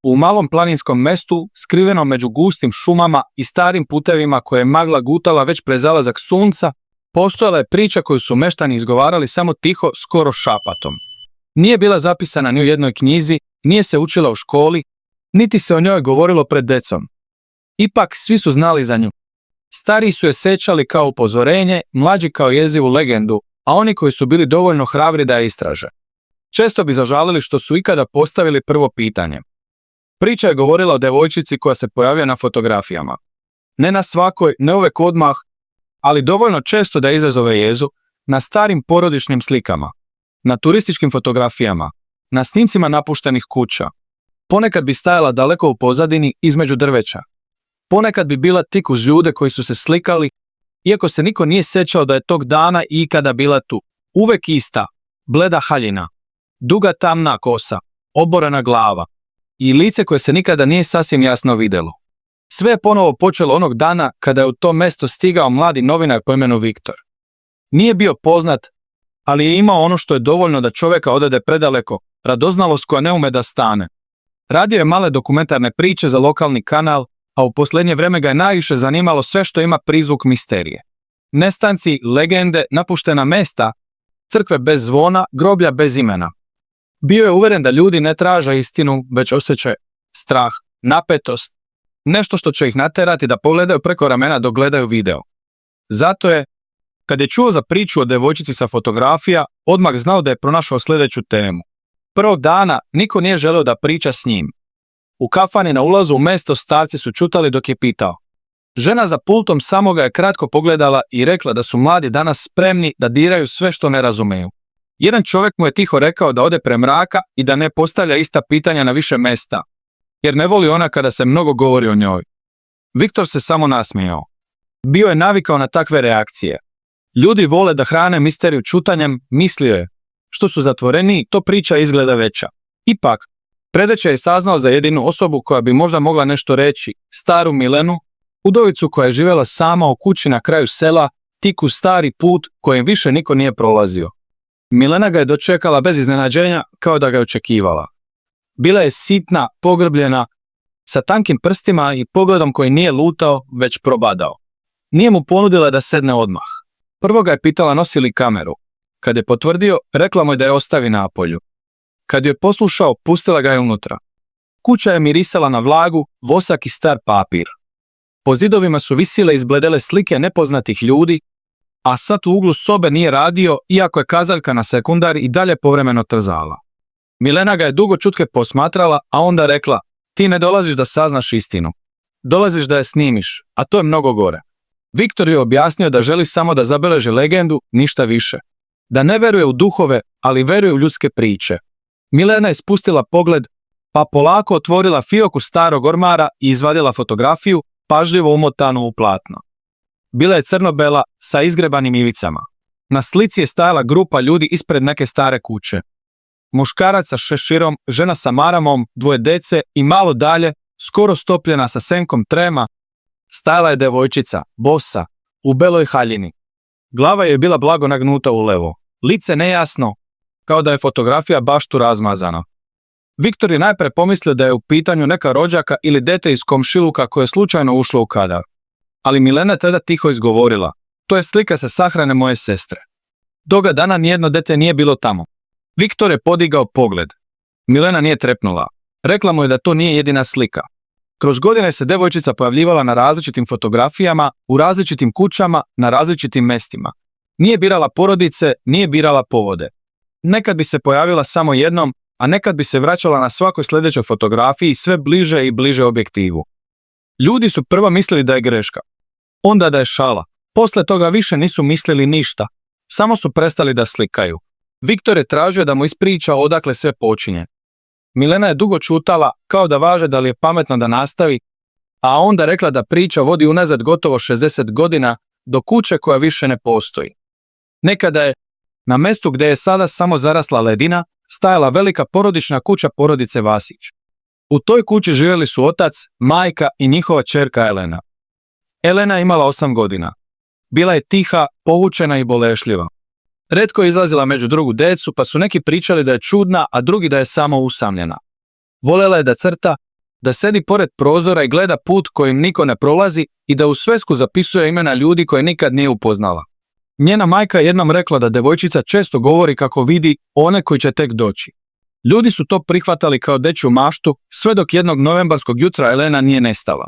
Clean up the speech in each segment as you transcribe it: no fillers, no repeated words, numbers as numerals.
U malom planinskom mestu, skrivenom među gustim šumama i starim putevima koje je magla gutala već pred zalazak sunca, postojala je priča koju su meštani izgovarali samo tiho, skoro šapatom. Nije bila zapisana ni u jednoj knjizi, nije se učila u školi, niti se o njoj govorilo pred decom. Ipak svi su znali za nju. Stariji su je sjećali kao upozorenje, mlađi kao jezivu legendu, a oni koji su bili dovoljno hrabri da je istraže. Često bi zažalili što su ikada postavili prvo pitanje. Priča je govorila o devojčici koja se pojavlja na fotografijama. Ne na svakoj, ne uvek odmah, ali dovoljno često da izazove jezu, na starim porodičnim slikama, na turističkim fotografijama, na snimcima napuštenih kuća. Ponekad bi stajala daleko u pozadini između drveća. Ponekad bi bila tik uz ljude koji su se slikali, iako se niko nije sjećao da je tog dana i ikada bila tu. Uvek ista, bleda haljina, duga tamna kosa, oborena glava i lice koje se nikada nije sasvim jasno vidjelo. Sve je ponovo počelo onog dana kada je u to mesto stigao mladi novinar po imenu Viktor. Nije bio poznat, ali je imao ono što je dovoljno da čovjeka odvede predaleko, radoznalost koja ne ume da stane. Radio je male dokumentarne priče za lokalni kanal, a u posljednje vrijeme ga je najviše zanimalo sve što ima prizvuk misterije. Nestanci, legende, napuštena mesta, crkve bez zvona, groblja bez imena. Bio je uvjeren da ljudi ne traže istinu, već osjećaju strah, napetost, nešto što će ih naterati da pogledaju preko ramena dok gledaju video. Zato je, kad je čuo za priču o devojčici sa fotografija, odmah znao da je pronašao sljedeću temu. Prvog dana niko nije želeo da priča s njim. U kafani na ulazu u mesto starci su čutali dok je pitao. Žena za pultom samo ga je kratko pogledala i rekla da su mladi danas spremni da diraju sve što ne razumeju. Jedan čovjek mu je tiho rekao da ode pre mraka i da ne postavlja ista pitanja na više mesta, jer ne voli ona kada se mnogo govori o njoj. Viktor se samo nasmijao. Bio je navikao na takve reakcije. Ljudi vole da hrane misteriju čutanjem, mislio je. Što su zatvoreniji, to priča izgleda veća. Ipak, predeće je saznao za jedinu osobu koja bi možda mogla nešto reći, staru Milenu, udovicu koja je živjela sama u kući na kraju sela, tik uz stari put kojim više niko nije prolazio. Milena ga je dočekala bez iznenađenja kao da ga je očekivala. Bila je sitna, pogrbljena, sa tankim prstima i pogledom koji nije lutao, već probadao. Nije mu ponudila da sedne odmah. Prvo ga je pitala nosi li kameru. Kad je potvrdio, rekla mu je da je ostavi napolju. Kad je poslušao, pustila ga je unutra. Kuća je mirisala na vlagu, vosak i star papir. Po zidovima su visile izbledele slike nepoznatih ljudi, a sat u uglu sobe nije radio, iako je kazaljka na sekundar i dalje povremeno trzala. Milena ga je dugo čutke posmatrala, a onda rekla, ti ne dolaziš da saznaš istinu. Dolaziš da je snimiš, a to je mnogo gore. Viktor je objasnio da želi samo da zabeleži legendu, ništa više. Da ne veruje u duhove, ali veruje u ljudske priče. Milena je spustila pogled, pa polako otvorila fioku starog ormara i izvadila fotografiju, pažljivo umotanu u platno. Bila je crno-bela sa izgrebanim ivicama. Na slici je stajala grupa ljudi ispred neke stare kuće. Muškarac sa šeširom, žena sa maramom, dvoje dece i malo dalje, skoro stopljena sa senkom trema, stajala je devojčica, bosa, u beloj haljini. Glava joj je bila blago nagnuta u levo, lice nejasno, kao da je fotografija baš tu razmazana. Viktor je najpre pomislio da je u pitanju neka rođaka ili dete iz komšiluka koje je slučajno ušlo u kadar. Ali Milena tada tiho izgovorila, to je slika sa sahrane moje sestre. Toga dana nijedno dete nije bilo tamo. Viktor je podigao pogled. Milena nije trepnula. Rekla mu je da to nije jedina slika. Kroz godine se devojčica pojavljivala na različitim fotografijama, u različitim kućama, na različitim mestima. Nije birala porodice, nije birala povode. Nekad bi se pojavila samo jednom, a nekad bi se vraćala na svakoj sljedećoj fotografiji sve bliže i bliže objektivu. Ljudi su prvo mislili da je greška, onda da je šala. Posle toga više nisu mislili ništa, samo su prestali da slikaju. Viktor je tražio da mu ispriča odakle sve počinje. Milena je dugo čutala, kao da važe da li je pametno da nastavi, a onda rekla da priča vodi unazad gotovo 60 godina do kuće koja više ne postoji. Nekada je, na mjestu gdje je sada samo zarasla ledina, stajala velika porodična kuća porodice Vasić. U toj kući živjeli su otac, majka i njihova ćerka Elena. Elena je imala 8 godina. Bila je tiha, povučena i bolešljiva. Retko je izlazila među drugu decu, pa su neki pričali da je čudna, a drugi da je samo usamljena. Voljela je da crta, da sedi pored prozora i gleda put kojim niko ne prolazi i da u svesku zapisuje imena ljudi koje nikad nije upoznala. Njena majka je jednom rekla da devojčica često govori kako vidi one koji će tek doći. Ljudi su to prihvatali kao dečju maštu sve dok jednog novembarskog jutra Elena nije nestala.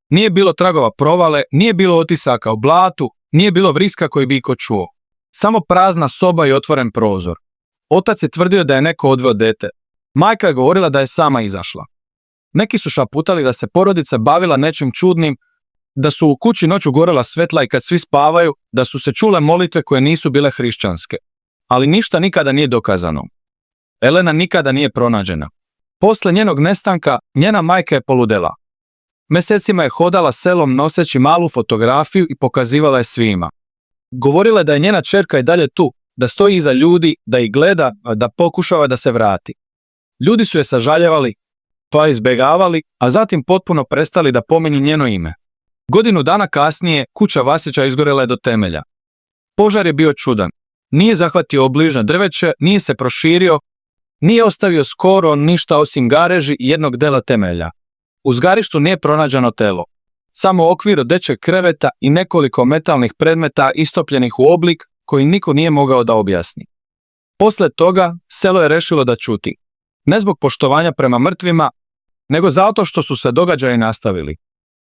Nije bilo tragova provale, nije bilo otisaka u blatu, nije bilo vriska koji bi iko čuo. Samo prazna soba i otvoren prozor. Otac je tvrdio da je neko odveo dete. Majka je govorila da je sama izašla. Neki su šaputali da se porodica bavila nečim čudnim, da su u kući noću gorela svetla i kad svi spavaju, da su se čule molitve koje nisu bile hrišćanske. Ali ništa nikada nije dokazano. Elena nikada nije pronađena. Posle njenog nestanka, njena majka je poludela. Mesecima je hodala selom noseći malu fotografiju i pokazivala je svima. Govorila je da je njena ćerka i dalje tu, da stoji iza ljudi, da ih gleda, da pokušava da se vrati. Ljudi su je sažaljevali, pa izbjegavali, a zatim potpuno prestali da pominju njeno ime. Godinu dana kasnije kuća Vasića izgorela je do temelja. Požar je bio čudan. Nije zahvatio obližnje drveće, nije se proširio, nije ostavio skoro ništa osim gareži i jednog dela temelja. U zgarištu nije pronađeno telo. Samo okvir od dečjeg kreveta i nekoliko metalnih predmeta istopljenih u oblik koji niko nije mogao da objasni. Posle toga selo je rešilo da ćuti. Ne zbog poštovanja prema mrtvima, nego zato što su se događaji nastavili.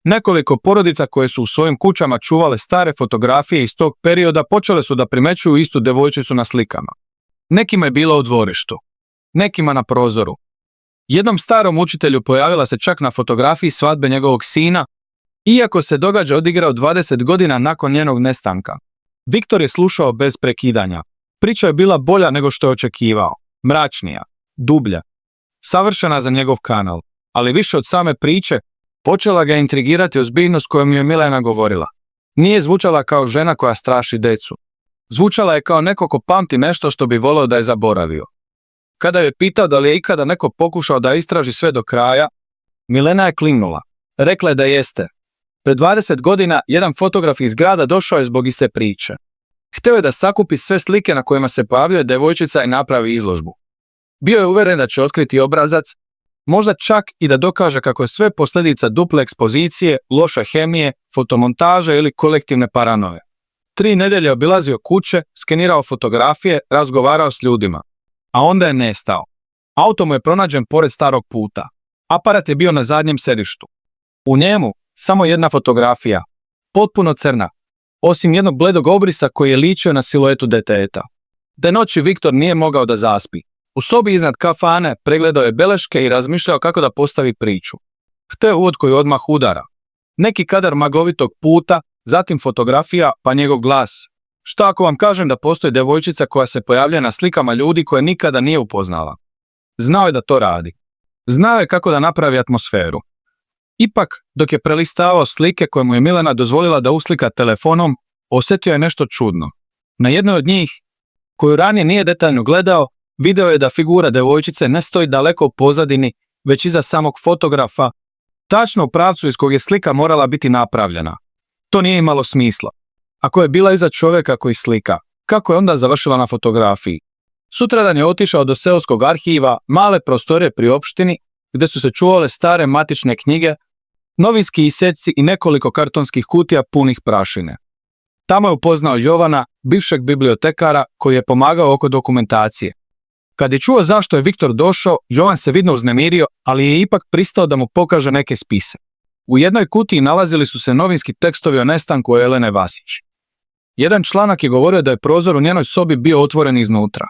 Nekoliko porodica koje su u svojim kućama čuvale stare fotografije iz tog perioda počele su da primećuju istu devojčicu na slikama. Nekima je bila u dvorištu, nekima na prozoru. Jednom starom učitelju pojavila se čak na fotografiji svadbe njegovog sina, iako se događaj odigrao 20 godina nakon njenog nestanka. Viktor je slušao bez prekidanja. Priča je bila bolja nego što je očekivao, mračnija, dublja, savršena za njegov kanal, ali više od same priče počela ga intrigirati ozbiljnost kojom je Milena govorila. Nije zvučala kao žena koja straši decu. Zvučala je kao neko ko pamti nešto što bi voleo da je zaboravio. Kada je pitao da li je ikada neko pokušao da istraži sve do kraja, Milena je klimnula. Rekla je da jeste. Pred 20 godina jedan fotograf iz grada došao je zbog iste priče. Hteo je da sakupi sve slike na kojima se pojavljuje devojčica i napravi izložbu. Bio je uveren da će otkriti obrazac, možda čak i da dokaže kako je sve posljedica duple ekspozicije, loše hemije, fotomontaže ili kolektivne paranoje. 3 nedelje obilazio kuće, skenirao fotografije, razgovarao s ljudima. A onda je nestao. Auto mu je pronađen pored starog puta. Aparat je bio na zadnjem sedištu. U njemu samo jedna fotografija, potpuno crna, osim jednog bledog obrisa koji je ličio na siluetu deteta. Te noći Viktor nije mogao da zaspi. U sobi iznad kafane pregledao je beleške i razmišljao kako da postavi priču. Hteo uvod koji odmah udara. Neki kadar maglovitog puta, zatim fotografija, pa njegov glas. Šta ako vam kažem da postoji devojčica koja se pojavlja na slikama ljudi koje nikada nije upoznala? Znao je da to radi. Znao je kako da napravi atmosferu. Ipak, dok je prelistavao slike koje mu je Milena dozvolila da uslika telefonom, osjetio je nešto čudno. Na jednoj od njih, koju ranije nije detaljno gledao, video je da figura devojčice ne stoji daleko u pozadini, već iza samog fotografa, tačno u pravcu iz kog je slika morala biti napravljena. To nije imalo smisla. Ako je bila iza čovjeka koji slika, kako je onda završila na fotografiji? Sutradan je otišao do seoskog arhiva, male prostorije pri opštini, gdje su se čuvale stare matične knjige, novinski isjeci i nekoliko kartonskih kutija punih prašine. Tamo je upoznao Jovana, bivšeg bibliotekara, koji je pomagao oko dokumentacije. Kad je čuo zašto je Viktor došao, Jovan se vidno uznemirio, ali je ipak pristao da mu pokaže neke spise. U jednoj kutiji nalazili su se novinski tekstovi o nestanku Elene Vasić. Jedan članak je govorio da je prozor u njenoj sobi bio otvoren iznutra.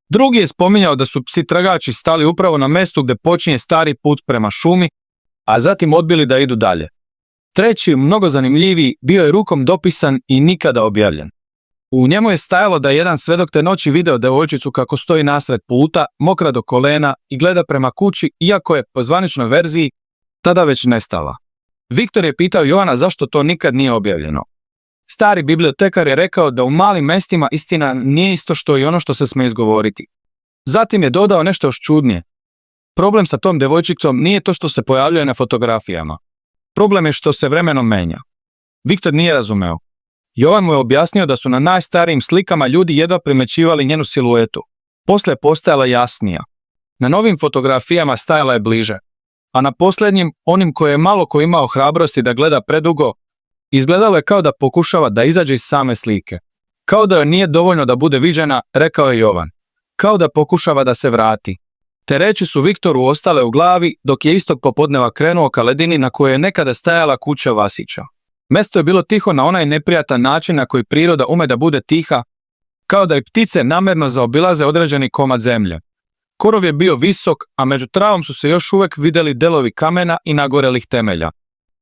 Drugi je spominjao da su psi tragači stali upravo na mjestu gdje počinje stari put prema šumi, a zatim odbili da idu dalje. Treći, mnogo zanimljiviji, bio je rukom dopisan i nikada objavljen. U njemu je stajalo da je jedan svedok te noći video devojčicu kako stoji nasred puta, mokra do kolena i gleda prema kući, iako je, po zvaničnoj verziji, tada već nestala. Viktor je pitao Jovana zašto to nikad nije objavljeno. Stari bibliotekar je rekao da u malim mestima istina nije isto što i ono što se smije izgovoriti. Zatim je dodao nešto još čudnije. Problem sa tom devojčicom nije to što se pojavljuje na fotografijama. Problem je što se vremenom menja. Viktor nije razumeo. Jovan mu je objasnio da su na najstarijim slikama ljudi jedva primećivali njenu siluetu. Posle je postajala jasnija. Na novim fotografijama stajala je bliže. a na posljednjim, onim koje je malo ko imao hrabrosti da gleda predugo, izgledalo je kao da pokušava da izađe iz same slike. Kao da joj nije dovoljno da bude viđena, rekao je Jovan. Kao da pokušava da se vrati. Te reči su Viktoru ostale u glavi dok je istog popodneva krenuo ka ledini na kojoj je nekada stajala kuća Vasića. Mesto je bilo tiho na onaj neprijatan način na koji priroda ume da bude tiha, kao da i ptice namjerno zaobilaze određeni komad zemlje. Korov je bio visok, a među travom su se još uvijek vidjeli delovi kamena i nagorelih temelja.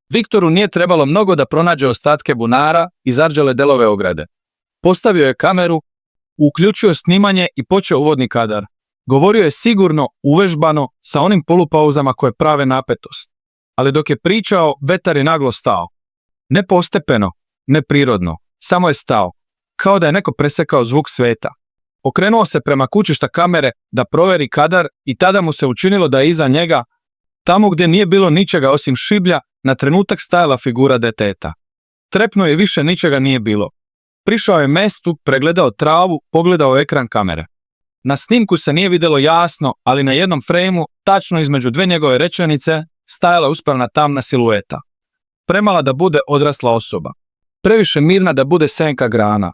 Viktoru nije trebalo mnogo da pronađe ostatke bunara i zarđale delove ograde. Postavio je kameru, uključio snimanje i počeo uvodni kadar. Govorio je sigurno, uvežbano, sa onim polupauzama koje prave napetost. Ali dok je pričao, vetar je naglo stao. Ne postepeno, ne prirodno, samo je stao, kao da je neko presekao zvuk sveta. Okrenuo se prema kućišta kamere da proveri kadar i tada mu se učinilo da je iza njega, tamo gdje nije bilo ničega osim šiblja, na trenutak stajala figura deteta. Trepnuo je, više ničega nije bilo. Prišao je mestu, pregledao travu, pogledao ekran kamere. Na snimku se nije vidjelo jasno, ali na jednom frejmu, tačno između dve njegove rečenice, stajala uspravna tamna silueta. Premala da bude odrasla osoba. Previše mirna da bude senka grana.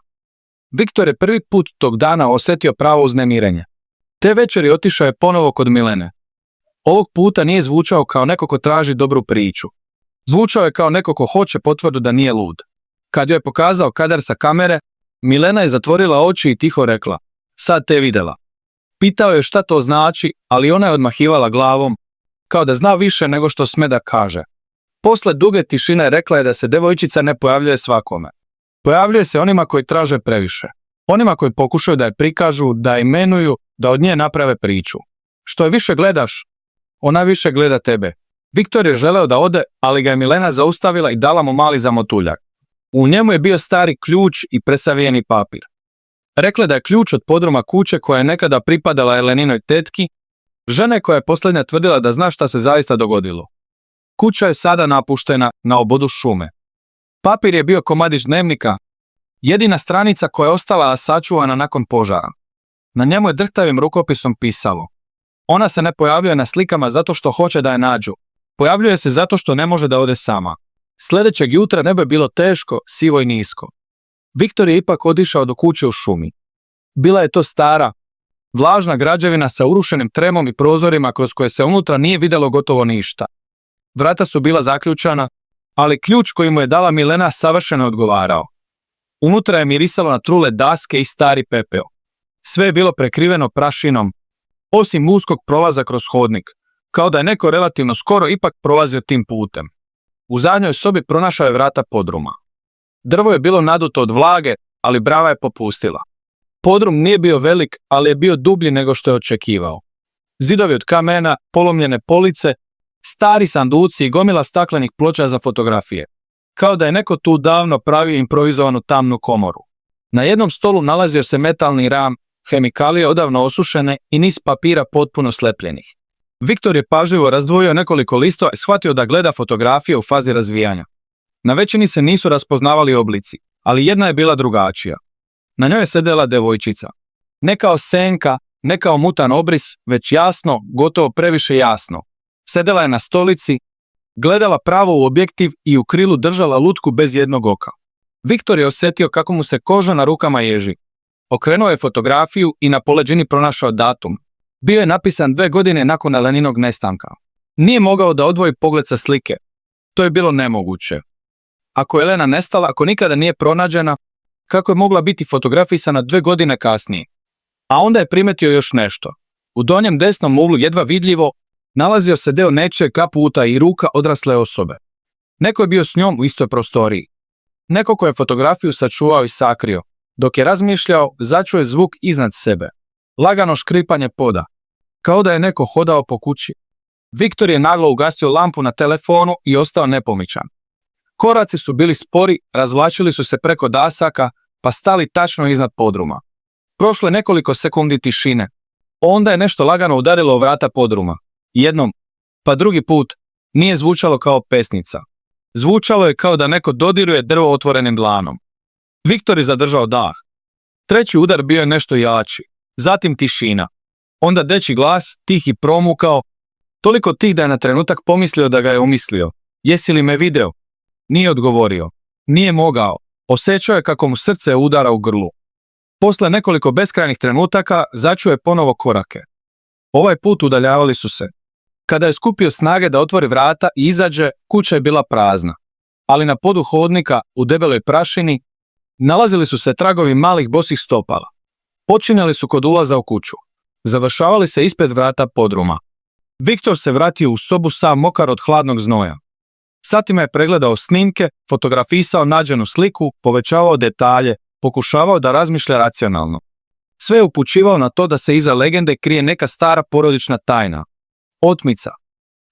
Viktor je prvi put tog dana osjetio pravo uznemirenje. Te večeri otišao je ponovo kod Milene. Ovog puta nije zvučao kao neko ko traži dobru priču. Zvučao je kao neko ko hoće potvrdu da nije lud. Kad joj je pokazao kadar sa kamere, Milena je zatvorila oči i tiho rekla: "Sad te vidjela." Pitao je šta to znači, ali ona je odmahivala glavom, kao da zna više nego što sme da kaže. Posle duge tišine rekla je da se devojčica ne pojavljuje svakome. Pojavljuje se onima koji traže previše. Onima koji pokušaju da je prikažu, da je imenuju, da od nje naprave priču. Što je više gledaš, ona više gleda tebe. Viktor je želeo da ode, ali ga je Milena zaustavila i dala mu mali zamotuljak. U njemu je bio stari ključ i presavijeni papir. Rekla da je ključ od podruma kuće koja je nekada pripadala Eleninoj tetki, žene koja je posljednja tvrdila da zna šta se zaista dogodilo. Kuća je sada napuštena na obodu šume. Papir je bio komadić dnevnika, jedina stranica koja je ostala sačuvana nakon požara. Na njemu je drhtavim rukopisom pisalo: "Ona se ne pojavljuje na slikama zato što hoće da je nađu. Pojavljuje se zato što ne može da ode sama." Sljedećeg jutra nebo je bilo teško, sivo i nisko. Viktor je ipak otišao do kuće u šumi. Bila je to stara, vlažna građevina sa urušenim tremom i prozorima kroz koje se unutra nije vidjelo gotovo ništa. Vrata su bila zaključana, ali ključ koji mu je dala Milena savršeno odgovarao. Unutra je mirisalo na trule daske i stari pepeo. Sve je bilo prekriveno prašinom, osim uskog prolaza kroz hodnik, kao da je neko relativno skoro ipak prolazio tim putem. U zadnjoj sobi pronašao je vrata podruma. Drvo je bilo naduto od vlage, ali brava je popustila. Podrum nije bio velik, ali je bio dublji nego što je očekivao. Zidovi od kamena, polomljene police, stari sanduci i gomila staklenih ploča za fotografije. Kao da je neko tu davno pravio improvizovanu tamnu komoru. Na jednom stolu nalazio se metalni ram, hemikalije odavno osušene i niz papira potpuno slepljenih. Viktor je pažljivo razdvojio nekoliko listova i shvatio da gleda fotografije u fazi razvijanja. Na većini se nisu raspoznavali oblici, ali jedna je bila drugačija. Na njoj je sedela devojčica. Ne kao senka, ne kao mutan obris, već jasno, gotovo previše jasno. Sedela je na stolici, gledala pravo u objektiv i u krilu držala lutku bez jednog oka. Viktor je osjetio kako mu se koža na rukama ježi. Okrenuo je fotografiju i na poleđini pronašao datum. Bio je napisan 2 godine nakon Eleninog nestanka. Nije mogao da odvoji pogled sa slike. To je bilo nemoguće. Ako je Elena nestala, ako nikada nije pronađena, kako je mogla biti fotografisana 2 godine kasnije? A onda je primetio još nešto. U donjem desnom uglu jedva vidljivo nalazio se deo nečijeg kaputa i ruka odrasle osobe. Neko je bio s njom u istoj prostoriji. Neko ko je fotografiju sačuvao i sakrio. Dok je razmišljao, začuo je zvuk iznad sebe. Lagano škripanje poda. Kao da je neko hodao po kući. Viktor je naglo ugasio lampu na telefonu i ostao nepomičan. Koraci su bili spori, razvlačili su se preko dasaka, pa stali tačno iznad podruma. Prošlo je nekoliko sekundi tišine. Onda je nešto lagano udarilo o vrata podruma. Jednom, pa drugi put, nije zvučalo kao pesnica. Zvučalo je kao da neko dodiruje drvo otvorenim dlanom. Viktor je zadržao dah. Treći udar bio je nešto jači. Zatim tišina. Onda dečji glas, tih i promukao: Toliko tih da je na trenutak pomislio da ga je umislio. Jesi li me video? Nije odgovorio. Nije mogao. Osjećao je kako mu srce udara u grlu. Posle nekoliko beskrajnih trenutaka začuo je ponovo korake. Ovaj put udaljavali su se. Kada je skupio snage da otvori vrata i izađe, kuća je bila prazna. Ali na podu hodnika, u debeloj prašini, nalazili su se tragovi malih bosih stopala. Počinjali su kod ulaza u kuću. Završavali se ispred vrata podruma. Viktor se vratio u sobu sav mokar od hladnog znoja. Satima je pregledao snimke, fotografisao nađenu sliku, povećavao detalje, pokušavao da razmišlja racionalno. Sve je upućivao na to da se iza legende krije neka stara porodična tajna. Otmica,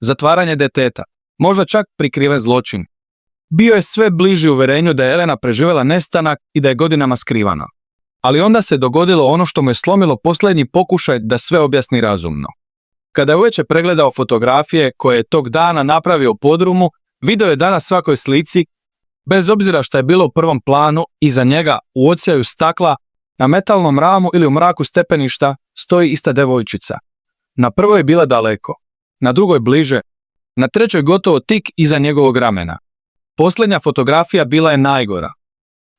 zatvaranje deteta, možda čak prikriven zločin. Bio je sve bliži uverenju da je Elena preživjela nestanak i da je godinama skrivana. Ali onda se dogodilo ono što mu je slomilo posljednji pokušaj da sve objasni razumno. Kada je uveče pregledao fotografije koje je tog dana napravio u podrumu, video je da na svakoj slici, bez obzira što je bilo u prvom planu, iza njega u odsjaju stakla, na metalnom ramu ili u mraku stepeništa stoji ista devojčica. Na prvoj je bila daleko, na drugoj bliže, na trećoj gotovo tik iza njegovog ramena. Posljednja fotografija bila je najgora.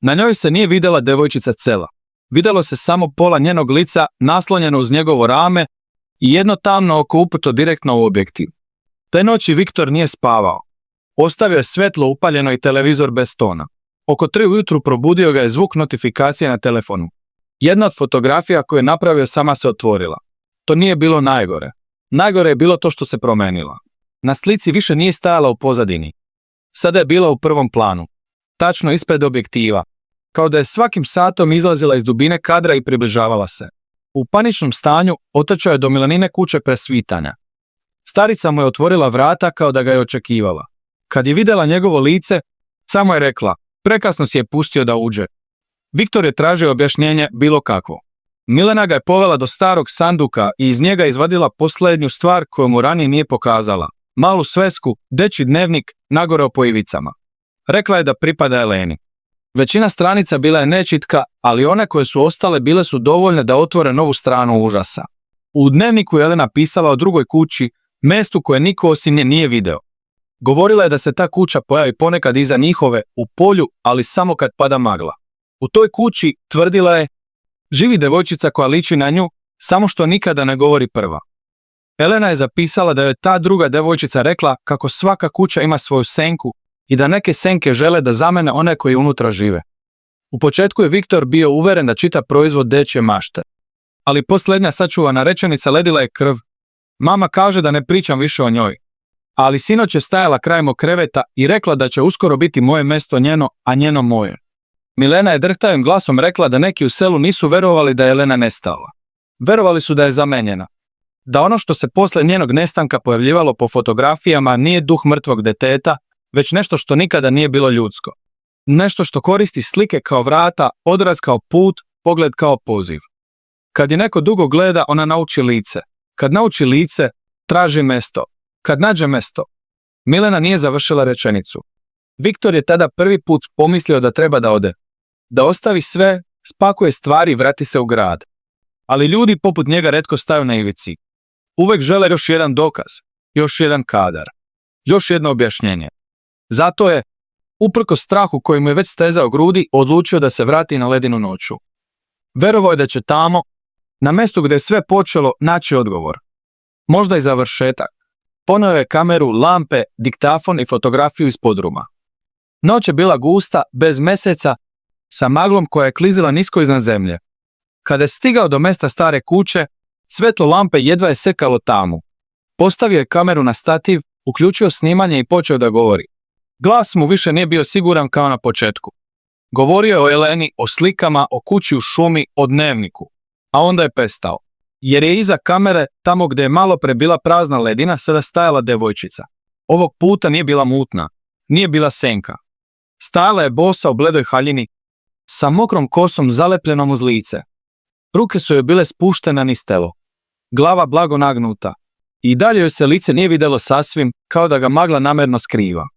Na njoj se nije vidjela devojčica cela. Vidjelo se samo pola njenog lica naslonjeno uz njegovo rame i jedno tamno oko uprto direktno u objektiv. Te noći Viktor nije spavao. Ostavio je svetlo upaljeno i televizor bez tona. Oko 3 ujutru probudio ga je zvuk notifikacije na telefonu. Jedna od fotografija koju je napravio sama se otvorila. To nije bilo najgore. Najgore je bilo to što se promenila. Na slici više nije stajala u pozadini. Sada je bila u prvom planu. Tačno ispred objektiva. Kao da je svakim satom izlazila iz dubine kadra i približavala se. U paničnom stanju otrčao je do milanine kuće pre svitanja. Starica mu je otvorila vrata kao da ga je očekivala. Kad je vidjela njegovo lice, samo je rekla, prekasno si je pustio da uđe. Viktor je tražio objašnjenje bilo kakvo. Milena ga je povela do starog sanduka i iz njega izvadila posljednju stvar koju mu ranije nije pokazala. Malu svesku, dečji dnevnik, nagoreo po ivicama. Rekla je da pripada Eleni. Većina stranica bila je nečitka, ali one koje su ostale bile su dovoljne da otvore novu stranu užasa. U dnevniku je Elena pisala o drugoj kući, mestu koje niko osim nje nije video. Govorila je da se ta kuća pojavi ponekad iza njihove, u polju, ali samo kad pada magla. U toj kući, tvrdila je, živi devojčica koja liči na nju, samo što nikada ne govori prva. Elena je zapisala da je ta druga devojčica rekla kako svaka kuća ima svoju senku i da neke senke žele da zamene one koji unutra žive. U početku je Viktor bio uveren da čita proizvod dečje mašte. Ali posljednja sačuvana rečenica ledila je krv. Mama kaže da ne pričam više o njoj. Ali sinoć je stajala kraj mog kreveta i rekla da će uskoro biti moje mesto njeno, a njeno moje. Milena je drhtavim glasom rekla da neki u selu nisu verovali da je Elena nestala. Verovali su da je zamenjena. Da ono što se posle njenog nestanka pojavljivalo po fotografijama nije duh mrtvog deteta, već nešto što nikada nije bilo ljudsko. Nešto što koristi slike kao vrata, odraz kao put, pogled kao poziv. Kad je neko dugo gleda, ona nauči lice. Kad nauči lice, traži mesto. Kad nađe mesto. Milena nije završila rečenicu. Viktor je tada prvi put pomislio da treba da ode. Da ostavi sve, spakuje stvari i vrati se u grad. Ali ljudi poput njega retko staju na ivici. Uvek žele još jedan dokaz, još jedan kadar, još jedno objašnjenje. Zato je, uprkos strahu koji mu je već stezao grudi, odlučio da se vrati na ledinu noću. Verovao je da će tamo, na mjestu gdje je sve počelo, naći odgovor. Možda i završetak. Poneo je kameru, lampe, diktafon i fotografiju iz podruma. Noć je bila gusta, bez meseca, sa maglom koja je klizila nisko iznad zemlje. Kada je stigao do mesta stare kuće, svetlo lampe jedva je sekalo tamu. Postavio je kameru na stativ, uključio snimanje i počeo da govori. Glas mu više nije bio siguran kao na početku. Govorio je o Eleni, o slikama, o kući u šumi, o dnevniku. A onda je prestao. Jer je iza kamere, tamo gdje je malo pre bila prazna ledina, sada stajala devojčica. Ovog puta nije bila mutna, nije bila senka. Stajala je bosa u bledoj haljini, sa mokrom kosom zalepljenom uz lice. Ruke su joj bile spuštene niz telo. Glava blago nagnuta. I dalje joj se lice nije vidjelo sasvim, kao da ga magla namerno skriva.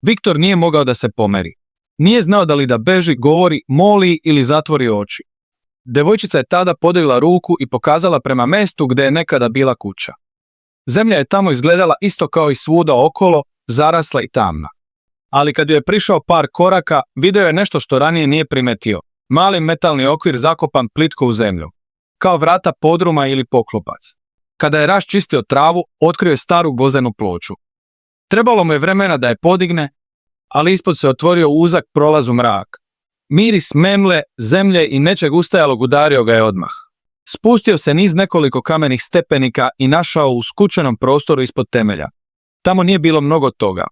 Viktor nije mogao da se pomeri. Nije znao da li da beži, govori, moli ili zatvori oči. Devojčica je tada podigla ruku i pokazala prema mestu gdje je nekada bila kuća. Zemlja je tamo izgledala isto kao i svuda okolo, zarasla i tamna. Ali kad je prišao par koraka, vidio je nešto što ranije nije primetio. Mali metalni okvir zakopan plitko u zemlju. Kao vrata podruma ili poklopac. Kada je raščistio travu, otkrio je staru gvozdenu ploču. Trebalo mu je vremena da je podigne, ali ispod se otvorio uzak prolaz u mrak. Miris memle, zemlje i nečeg ustajalog udario ga je odmah. Spustio se niz nekoliko kamenih stepenika i našao u skučenom prostoru ispod temelja. Tamo nije bilo mnogo toga.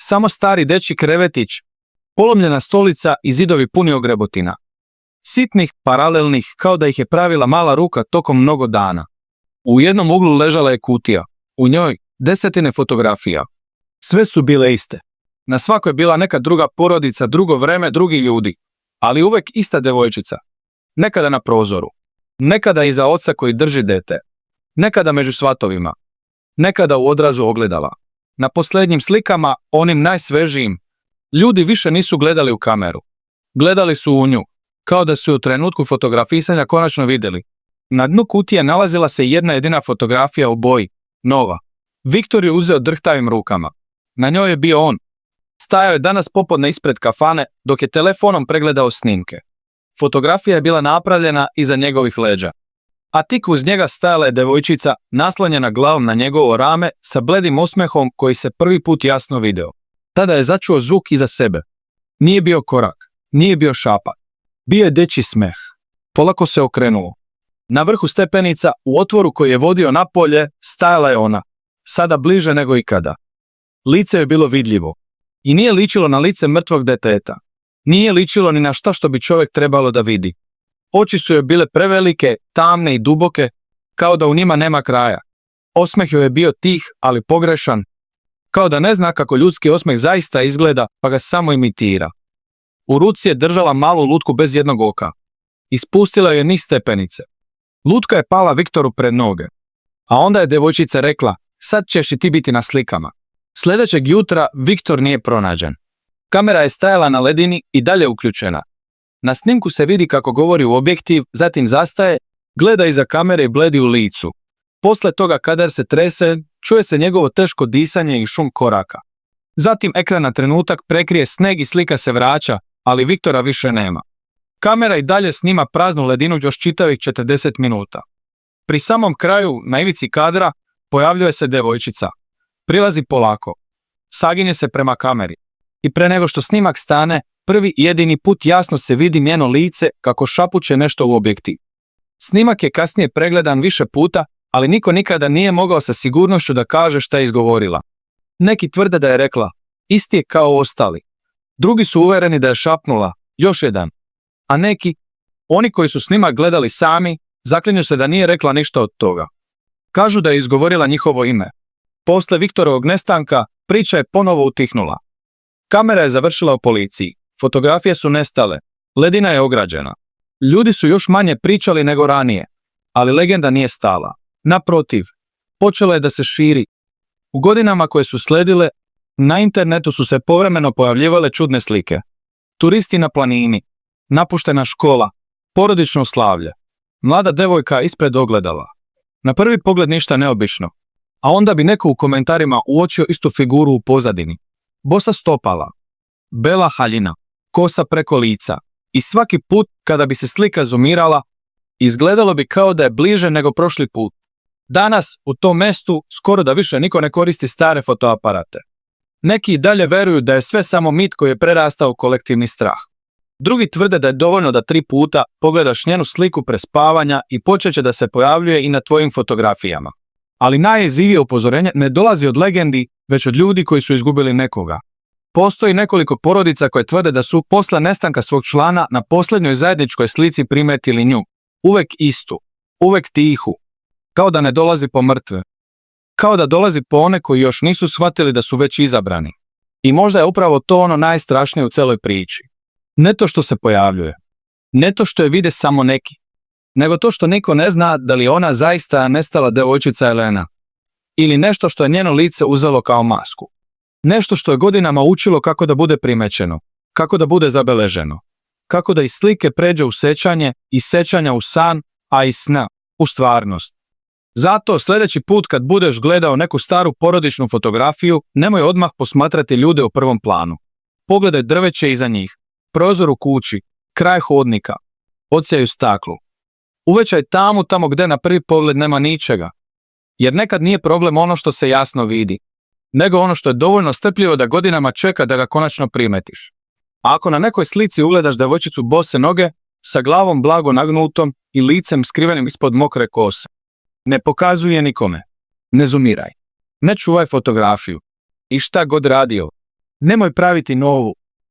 Samo stari dečji krevetić, polomljena stolica i zidovi puni ogrebotina. Sitnih, paralelnih, kao da ih je pravila mala ruka tokom mnogo dana. U jednom uglu ležala je kutija. U njoj desetine fotografija. Sve su bile iste. Na svakoj je bila neka druga porodica, drugo vreme, drugi ljudi. Ali uvek ista devojčica. Nekada na prozoru. Nekada iza oca koji drži dete. Nekada među svatovima. Nekada u odrazu ogledala. Na posljednjim slikama, onim najsvežijim, ljudi više nisu gledali u kameru. Gledali su u nju, kao da su u trenutku fotografisanja konačno vidjeli. Na dnu kutije nalazila se jedna jedina fotografija u boji, nova. Viktor je uzeo drhtavim rukama. Na njoj je bio on. Stajao je danas popodne ispred kafane, dok je telefonom pregledao snimke. Fotografija je bila napravljena iza njegovih leđa. A tik uz njega stajala je devojčica, naslonjena glavom na njegovo rame, sa bledim osmehom koji se prvi put jasno video. Tada je začuo zvuk iza sebe. Nije bio korak, nije bio šapat. Bio je dečji smeh. Polako se okrenuo. Na vrhu stepenica, u otvoru koji je vodio napolje, stajala je ona, sada bliže nego ikada. Lice je bilo vidljivo. I nije ličilo na lice mrtvog deteta. Nije ličilo ni na šta što bi čovjek trebalo da vidi. Oči su joj bile prevelike, tamne i duboke, kao da u njima nema kraja. Osmeh joj je bio tih, ali pogrešan, kao da ne zna kako ljudski osmeh zaista izgleda, pa ga samo imitira. U ruci je držala malu lutku bez jednog oka. Ispustila je niz stepenice. Lutka je pala Viktoru pred noge. A onda je devojčica rekla, sad ćeš i ti biti na slikama. Sljedećeg jutra Viktor nije pronađen. Kamera je stajala na ledini i dalje uključena. Na snimku se vidi kako govori u objektiv, zatim zastaje, gleda iza kamere i bledi u licu. Posle toga kadar se trese, čuje se njegovo teško disanje i šum koraka. Zatim ekran na trenutak prekrije sneg i slika se vraća, ali Viktora više nema. Kamera i dalje snima praznu ledinu još čitavih 40 minuta. Pri samom kraju, na ivici kadra, pojavljuje se devojčica. Prilazi polako. Saginje se prema kameri. I pre nego što snimak stane, prvi i jedini put jasno se vidi njeno lice kako šapuće nešto u objektiv. Snimak je kasnije pregledan više puta, ali niko nikada nije mogao sa sigurnošću da kaže šta je izgovorila. Neki tvrde da je rekla, isti je kao ostali. Drugi su uvereni da je šapnula, još jedan. A neki, oni koji su snimak gledali sami, zaklinju se da nije rekla ništa od toga. Kažu da je izgovorila njihovo ime. Posle Viktorovog nestanka, priča je ponovo utihnula. Kamera je završila u policiji. Fotografije su nestale. Ledina je ograđena. Ljudi su još manje pričali nego ranije, ali legenda nije stala. Naprotiv, počela je da se širi. U godinama koje su sledile, na internetu su se povremeno pojavljivale čudne slike. Turisti na planini, napuštena škola, porodično slavlje, mlada devojka ispred ogledala. Na prvi pogled ništa neobično, a onda bi neko u komentarima uočio istu figuru u pozadini. Bosa stopala, bela haljina, kosa preko lica i svaki put kada bi se slika zoomirala, izgledalo bi kao da je bliže nego prošli put. Danas u tom mestu skoro da više niko ne koristi stare fotoaparate. Neki i dalje veruju da je sve samo mit koji je prerastao u kolektivni strah. Drugi tvrde da je dovoljno da 3 puta pogledaš njenu sliku prespavanja i počeće da se pojavljuje i na tvojim fotografijama. Ali najjezivije upozorenje ne dolazi od legendi, već od ljudi koji su izgubili nekoga. Postoji nekoliko porodica koje tvrde da su posle nestanka svog člana na posljednjoj zajedničkoj slici primetili nju. Uvek istu, uvek tihu, kao da ne dolazi po mrtve. Kao da dolazi po one koji još nisu shvatili da su već izabrani. I možda je upravo to ono najstrašnije u celoj priči. Ne to što se pojavljuje, ne to što je vide samo neki, nego to što niko ne zna da li ona zaista nestala devojčica Elena. Ili nešto što je njeno lice uzelo kao masku. Nešto što je godinama učilo kako da bude primećeno, kako da bude zabeleženo, kako da iz slike pređe u sećanje, iz sećanja u san, a iz sna u stvarnost. Zato sljedeći put kad budeš gledao neku staru porodičnu fotografiju, nemoj odmah posmatrati ljude u prvom planu. Pogledaj drveće iza njih, prozor u kući, kraj hodnika, odsjaju staklu. Uvećaj tamo gdje na prvi pogled nema ničega. Jer nekad nije problem ono što se jasno vidi, nego ono što je dovoljno strpljivo da godinama čeka da ga konačno primetiš. A ako na nekoj slici ugledaš devojčicu bose noge, sa glavom blago nagnutom i licem skrivenim ispod mokre kose, ne pokazuj je nikome. Ne zumiraj. Ne čuvaj fotografiju. I šta god radio, nemoj praviti novu